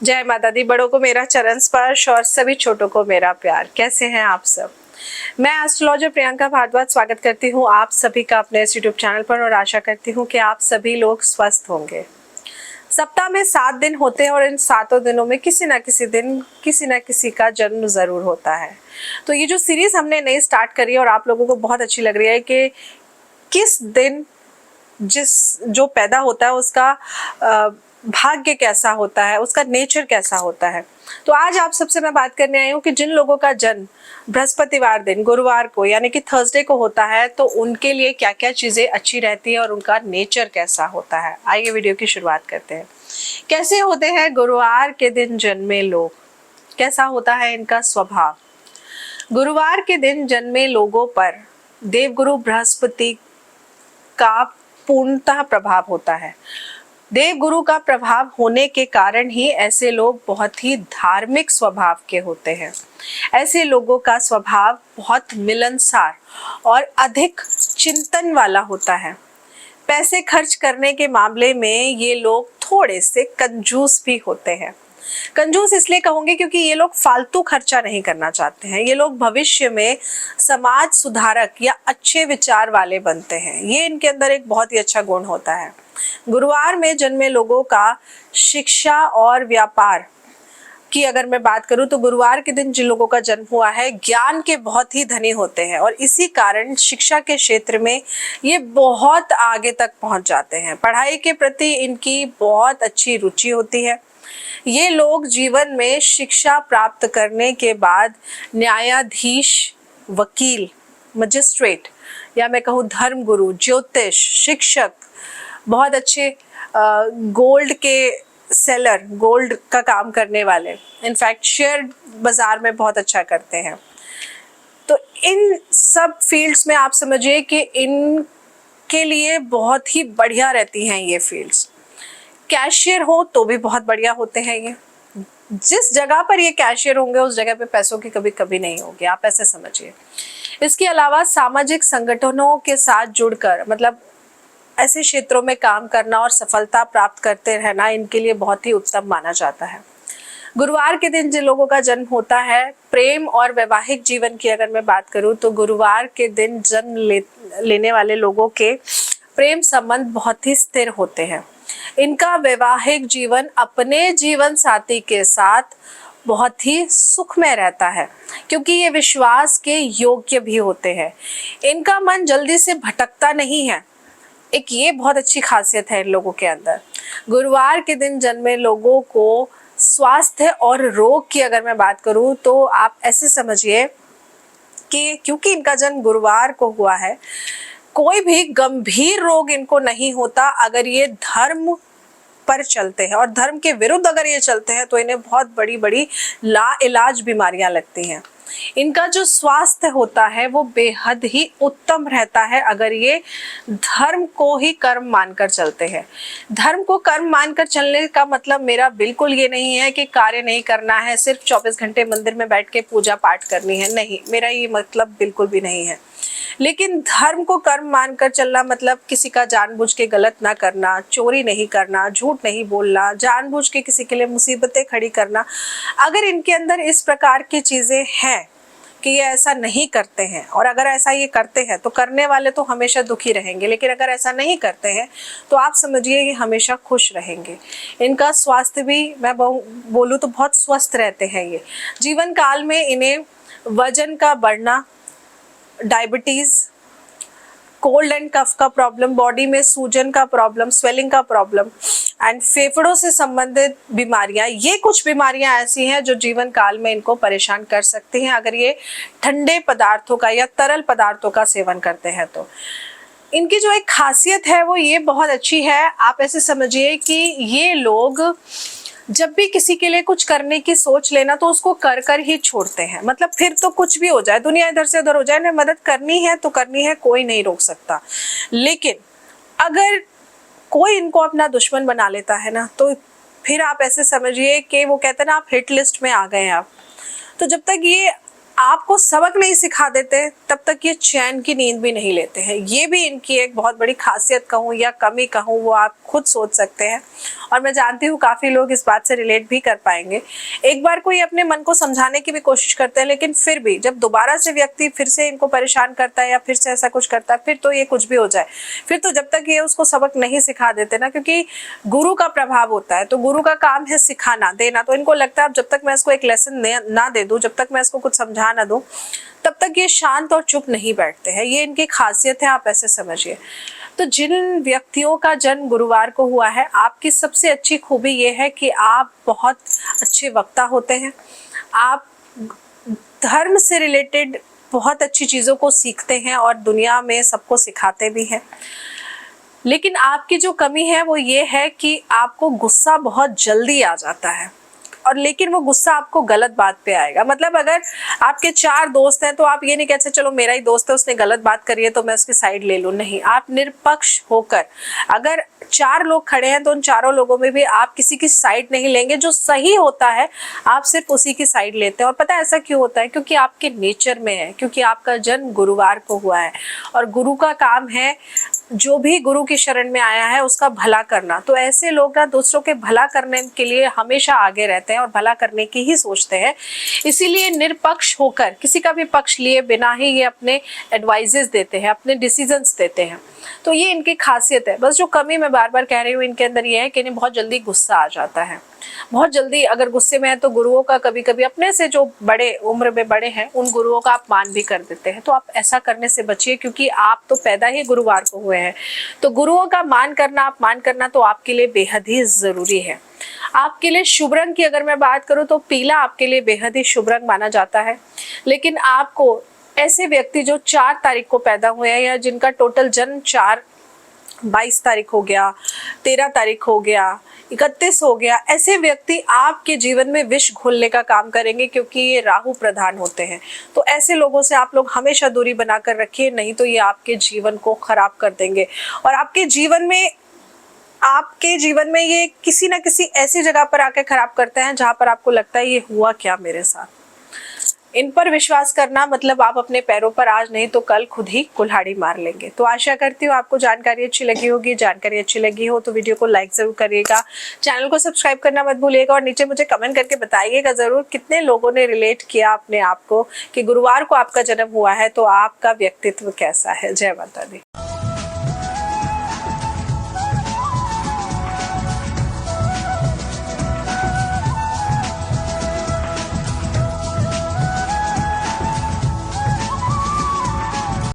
जय माता दी। बड़ों को मेरा चरण स्पर्श और सभी छोटों को मेरा प्यार। कैसे हैं आप सब? मैं एस्ट्रोलॉजर प्रियंका भारद्वाज स्वागत करती हूँ आप सभी का अपने इस यूट्यूब चैनल पर और आशा करती हूँ कि आप सभी लोग स्वस्थ होंगे। सप्ताह में 7 दिन होते हैं और इन 7 दिनों में किसी ना किसी दिन किसी ना किसी का जन्म जरूर होता है। तो ये जो सीरीज हमने नई स्टार्ट करी है और आप लोगों को बहुत अच्छी लग रही है कि किस दिन जो पैदा होता है उसका भाग्य कैसा होता है, उसका नेचर कैसा होता है। तो आज आप सबसे मैं बात करने आई हूँ कि जिन लोगों का जन्म बृहस्पतिवार दिन, गुरुवार को यानी कि थर्सडे को होता है, तो उनके लिए क्या क्या चीजें अच्छी रहती है और उनका नेचर कैसा होता है। आइए वीडियो की शुरुआत करते हैं। कैसे होते हैं गुरुवार के दिन जन्मे लोग, कैसा होता है इनका स्वभाव। गुरुवार के दिन जन्मे लोगों पर देवगुरु बृहस्पति का पूर्णतः प्रभाव होता है। देवगुरु का प्रभाव होने के कारण ही ऐसे लोग बहुत ही धार्मिक स्वभाव के होते हैं। ऐसे लोगों का स्वभाव बहुत मिलनसार और अधिक चिंतन वाला होता है। पैसे खर्च करने के मामले में ये लोग थोड़े से कंजूस भी होते हैं। कंजूस इसलिए कहूंगी क्योंकि ये लोग फालतू खर्चा नहीं करना चाहते हैं। ये लोग भविष्य में समाज सुधारक या अच्छे विचार वाले बनते हैं। ये इनके अंदर एक बहुत ही अच्छा गुण होता है। गुरुवार में जन्मे लोगों का शिक्षा और व्यापार की अगर मैं बात करूं तो गुरुवार के दिन जिन लोगों का जन्म हुआ है ज्ञान के बहुत ही धनी होते हैं और इसी कारण शिक्षा के क्षेत्र में ये बहुत आगे तक पहुंच जाते हैं। पढ़ाई के प्रति इनकी बहुत अच्छी रुचि होती है। ये लोग जीवन में शिक्षा प्राप्त करने के बाद न्यायाधीश, वकील, मजिस्ट्रेट या मैं कहूँ धर्मगुरु, ज्योतिष, शिक्षक, बहुत अच्छे गोल्ड के सेलर, गोल्ड का काम करने वाले, इनफैक्ट शेयर बाजार में बहुत अच्छा करते हैं। तो इन सब फील्ड्स में आप समझिए कि इनके लिए बहुत ही बढ़िया रहती हैं ये फील्ड्स। कैशियर हो तो भी बहुत बढ़िया होते हैं ये। जिस जगह पर ये कैशियर होंगे उस जगह पे पैसों की कभी कभी नहीं होगी, आप ऐसे समझिए। इसके अलावा सामाजिक संगठनों के साथ जुड़कर मतलब ऐसे क्षेत्रों में काम करना और सफलता प्राप्त करते रहना इनके लिए बहुत ही उत्तम माना जाता है। गुरुवार के दिन जिन लोगों का जन्म होता है, प्रेम और वैवाहिक जीवन की अगर मैं बात करूं तो गुरुवार के दिन जन्म लेने वाले लोगों के प्रेम संबंध बहुत ही स्थिर होते हैं। इनका वैवाहिक जीवन अपने जीवन साथी के साथ बहुत ही सुखमय रहता है क्योंकि ये विश्वास के योग्य भी होते हैं। इनका मन जल्दी से भटकता नहीं है। एक ये बहुत अच्छी खासियत है इन लोगों के अंदर। गुरुवार के दिन जन्मे लोगों को स्वास्थ्य और रोग की अगर मैं बात करूं तो आप ऐसे समझिए कि क्योंकि इनका जन्म गुरुवार को हुआ है, कोई भी गंभीर रोग इनको नहीं होता अगर ये धर्म पर चलते हैं, और धर्म के विरुद्ध अगर ये चलते हैं तो इन्हें बहुत बड़ी बड़ी लाइलाज बीमारियां लगती हैं। इनका जो स्वास्थ्य होता है वो बेहद ही उत्तम रहता है अगर ये धर्म को ही कर्म मानकर चलते हैं। धर्म को कर्म मानकर चलने का मतलब मेरा बिल्कुल ये नहीं है कि कार्य नहीं करना है, सिर्फ 24 घंटे मंदिर में बैठ के पूजा पाठ करनी है, नहीं, मेरा ये मतलब बिल्कुल भी नहीं है। लेकिन धर्म को कर्म मानकर चलना मतलब किसी का जानबूझ के गलत ना करना, चोरी नहीं करना, झूठ नहीं बोलना, जानबूझ के किसी के लिए मुसीबतें खड़ी करना। अगर इनके अंदर इस प्रकार की चीजें हैं कि ये ऐसा नहीं करते हैं, और अगर ऐसा ये करते हैं तो करने वाले तो हमेशा दुखी रहेंगे, लेकिन अगर ऐसा नहीं करते हैं तो आप समझिए ये हमेशा खुश रहेंगे। इनका स्वास्थ्य भी मैं बोलूँ तो बहुत स्वस्थ रहते हैं ये। जीवन काल में इन्हें वजन का बढ़ना, डायबिटीज, कोल्ड एंड कफ का प्रॉब्लम, बॉडी में सूजन का प्रॉब्लम, स्वेलिंग का प्रॉब्लम एंड फेफड़ों से संबंधित बीमारियां, ये कुछ बीमारियां ऐसी हैं जो जीवन काल में इनको परेशान कर सकती हैं अगर ये ठंडे पदार्थों का या तरल पदार्थों का सेवन करते हैं। तो इनकी जो एक खासियत है वो ये बहुत अच्छी है। आप ऐसे समझिए कि ये लोग जब भी किसी के लिए कुछ करने की सोच लेना तो उसको कर कर ही छोड़ते हैं। मतलब फिर तो कुछ भी हो जाए, दुनिया इधर से उधर हो जाए, इन्हें मदद करनी है तो करनी है, कोई नहीं रोक सकता। लेकिन अगर कोई इनको अपना दुश्मन बना लेता है ना, तो फिर आप ऐसे समझिए कि वो कहते हैं ना, आप हिट लिस्ट में आ गए हैं आप। तो जब तक ये आपको सबक नहीं सिखा देते तब तक ये चैन की नींद भी नहीं लेते हैं। ये भी इनकी एक बहुत बड़ी खासियत कहूँ या कमी कहूँ, वो आप खुद सोच सकते हैं और मैं जानती हूँ काफ़ी लोग इस बात से रिलेट भी कर पाएंगे। एक बार कोई अपने मन को समझाने की भी कोशिश करते हैं, लेकिन फिर भी जब दोबारा से व्यक्ति फिर से इनको परेशान करता है या फिर से ऐसा कुछ करता है, फिर तो ये कुछ भी हो जाए, फिर तो जब तक ये उसको सबक नहीं सिखा देते ना, क्योंकि गुरु का प्रभाव होता है, तो गुरु का काम है सिखाना, देना। तो इनको लगता है अब जब तक मैं इसको एक लेसन ना दे दूं, जब तक मैं इसको कुछ समझा ना दूं, तब तक ये शांत और चुप नहीं बैठते हैं। ये इनकी खासियत है, आप ऐसे समझिए। तो जिन व्यक्तियों का जन्म गुरुवार को हुआ है, आपकी सबसे अच्छी खूबी ये है कि आप बहुत अच्छे वक्ता होते हैं। आप धर्म से रिलेटेड बहुत अच्छी चीज़ों को सीखते हैं और दुनिया में सबको सिखाते भी हैं। लेकिन आपकी जो कमी है वो ये है कि आपको गुस्सा बहुत जल्दी आ जाता है, और लेकिन वो गुस्सा आपको गलत बात पे आएगा। मतलब अगर आपके 4 दोस्त हैं तो आप ये नहीं कहते चलो मेरा ही दोस्त है, उसने गलत बात करी है तो मैं उसकी साइड ले लूं। नहीं, आप निष्पक्ष होकर, अगर 4 लोग खड़े हैं तो उन चारों लोगों में भी आप किसी की साइड नहीं लेंगे। जो सही होता है आप सिर्फ उसी की साइड लेते हैं। और पता है ऐसा क्यों होता है? क्योंकि आपके नेचर में है, क्योंकि आपका जन्म गुरुवार को हुआ है और गुरु का काम है जो भी गुरु की शरण में आया है उसका भला करना। तो ऐसे लोग ना दूसरों के भला करने के लिए हमेशा आगे रहते हैं और भला करने की ही सोचते हैं। इसीलिए निष्पक्ष होकर किसी का भी पक्ष लिए बिना ही ये अपने एडवाइजेस देते हैं, अपने डिसीजंस देते हैं। तो ये इनकी खासियत है। बस जो कमी मैं बार बार कह रही हूँ इनके अंदर ये है कि इन्हें बहुत जल्दी गुस्सा आ जाता है। बहुत जल्दी अगर गुस्से में है तो गुरुओं का कभी कभी अपने से जो बड़े उम्र में बड़े हैं उन गुरुओं का अपमान भी कर देते हैं। तो आप ऐसा करने से बचिए, क्योंकि आप तो पैदा ही गुरुवार को हुए हैं। तो गुरुओं का मान करना, अपमान करना तो आपके लिए बेहद ही जरूरी है। आपके लिए शुभ रंग की अगर मैं बात करूं तो पीला आपके लिए बेहद ही शुभ रंग माना जाता है। लेकिन आपको ऐसे व्यक्ति जो 4 तारीख को पैदा हुए हैं या जिनका टोटल जन्म 22 तारीख हो गया, 13 तारीख हो गया, 31 हो गया, ऐसे व्यक्ति आपके जीवन में विष घोलने का काम करेंगे, क्योंकि ये राहु प्रधान होते हैं। तो ऐसे लोगों से आप लोग हमेशा दूरी बनाकर रखिए, नहीं तो ये आपके जीवन को खराब कर देंगे और आपके जीवन में ये किसी ना किसी ऐसी जगह पर आकर खराब करते हैं जहां पर आपको लगता है ये हुआ क्या मेरे साथ। इन पर विश्वास करना मतलब आप अपने पैरों पर आज नहीं तो कल खुद ही कुल्हाड़ी मार लेंगे। तो आशा करती हूँ आपको जानकारी अच्छी लगी होगी। जानकारी अच्छी लगी हो तो वीडियो को लाइक जरूर करिएगा, चैनल को सब्सक्राइब करना मत भूलिएगा और नीचे मुझे कमेंट करके बताइएगा जरूर कितने लोगों ने रिलेट किया अपने आप को कि गुरुवार को आपका जन्म हुआ है तो आपका व्यक्तित्व कैसा है। जय माता दी।